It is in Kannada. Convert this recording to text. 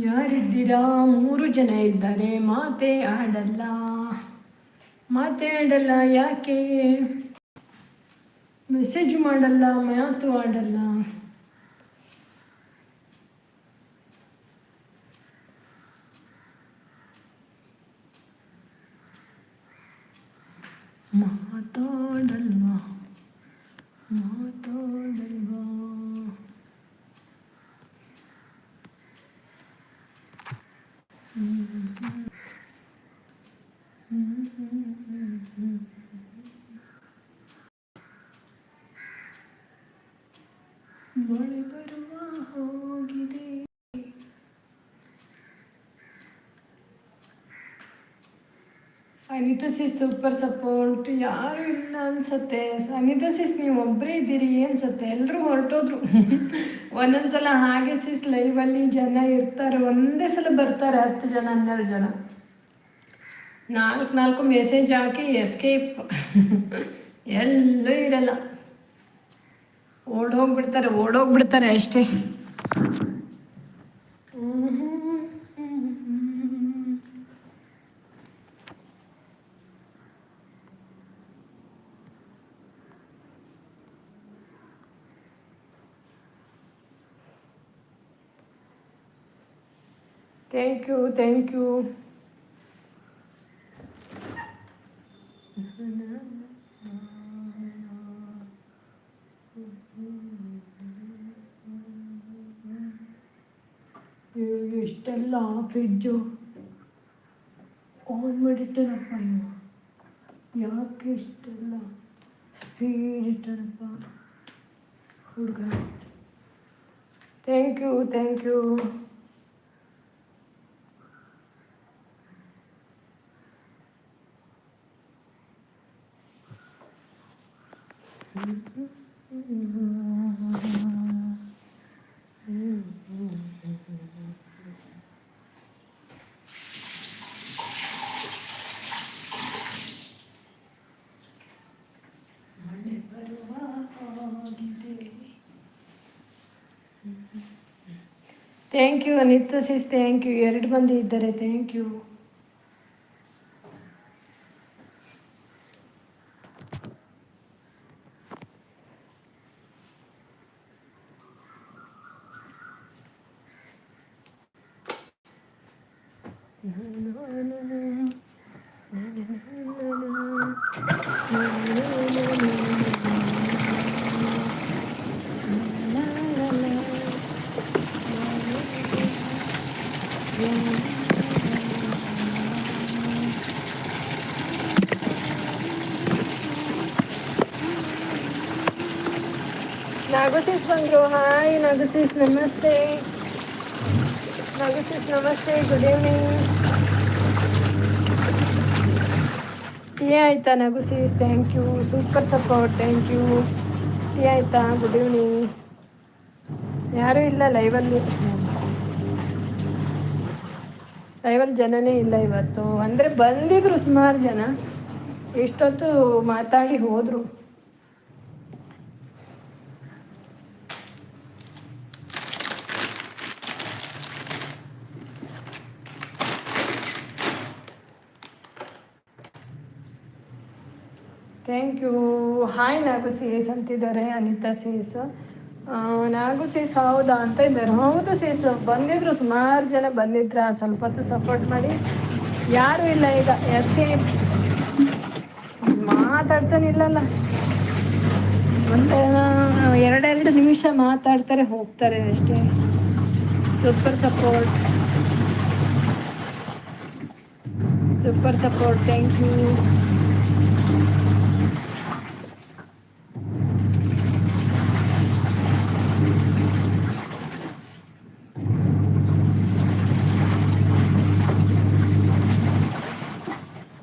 ಯಾರಿದ್ದೀರಾ? 3 ಜನ ಇದ್ದಾರೆ. ಮಾತೇ ಆಡಲ್ಲ ಯಾಕೆ? ಮೆಸೇಜ್ ಮಾಡಲ್ಲ, ಮಾತು ಆಡಲ್ಲ. ಮಾತಾಡಲ್ವಾ? ಮಳೆ ಬರುವ ಹೋಗಿದೆ. Anita sis super support. ಯಾರು ಇಲ್ಲ ಅನ್ಸತ್ತೆ. ಅನಿತಾ ಸಿಸ್ ನೀವು ಒಬ್ಬರೇ ಇದ್ದೀರಿ ಅನ್ಸತ್ತೆ. ಎಲ್ಲರೂ ಹೊರಟೋದ್ರು. ಒಂದೊಂದ್ಸಲ ಹಾಗೆ ಸಿಸ್ ಲೈವಲ್ಲಿ ಜನ ಇರ್ತಾರೆ, ಒಂದೇ ಸಲ ಬರ್ತಾರೆ 10 ಜನ 12 ಜನ. 4 ಮೆಸೇಜ್ ಹಾಕಿ ಎಸ್ಕೇಪ್. ಎಲ್ಲೂ ಇರಲ್ಲ, ಓಡೋಗ್ಬಿಡ್ತಾರೆ ಅಷ್ಟೇ. Thank you. ಇಷ್ಟೆಲ್ಲ ಫ್ರಿಜ್ಜು ಆನ್ ಮಾಡಿಟ್ಟನಪ್ಪ. ಯಾಕೆ ಇಷ್ಟೆಲ್ಲ ಸ್ಪೀಡ್ ಇಟ್ಟನಪ್ಪ ಹುಡುಗ. Thank you. Thank you Anita sis. Thank you. 2 ಮಂದಿ ಇದ್ದಾರೆ. Thank you. ನಾಗು ಸಿಸ್ ಬಂದರು. ಹಾಯ್ ನಾಗು ಸಿಸ್, ನಮಸ್ತೆ. Good evening. ಟೀ ಆಯಿತಾ Nagu sis? Thank you. Super support. Thank you. Tea ಆಯಿತಾ? Good evening. ಯಾರೂ ಇಲ್ಲ ಲೈವಲ್ಲಿ ಜನನೇ ಇಲ್ಲ ಇವತ್ತು. ಅಂದರೆ ಬಂದಿದ್ರು ಸುಮಾರು ಜನ, ಇಷ್ಟೊತ್ತು ಮಾತಾಡಿ ಹೋದರು. Thank you. Hi Nagu sis ಅಂತಿದ್ದಾರೆ ಅನಿತಾ ಸೀಸ್. ನಾಗು ಸೀಸ್ ಹೌದಾ ಅಂತ ಇದ್ದಾರೆ. ಹೌದು ಸೀಸ್, ಬಂದಿದ್ರು ಸುಮಾರು ಜನ ಬಂದಿದ್ರ. ಸ್ವಲ್ಪ ಹೊತ್ತು ಸಪೋರ್ಟ್ ಮಾಡಿ. ಯಾರೂ ಇಲ್ಲ ಈಗ. ಎಸ್ಕೇಪ್ ಮಾತಾಡ್ತಾನಿಲ್ಲಲ್ಲ. ಒಂದು 2 ನಿಮಿಷ ಮಾತಾಡ್ತಾರೆ, ಹೋಗ್ತಾರೆ ಅಷ್ಟೇ. Super support. Thank you.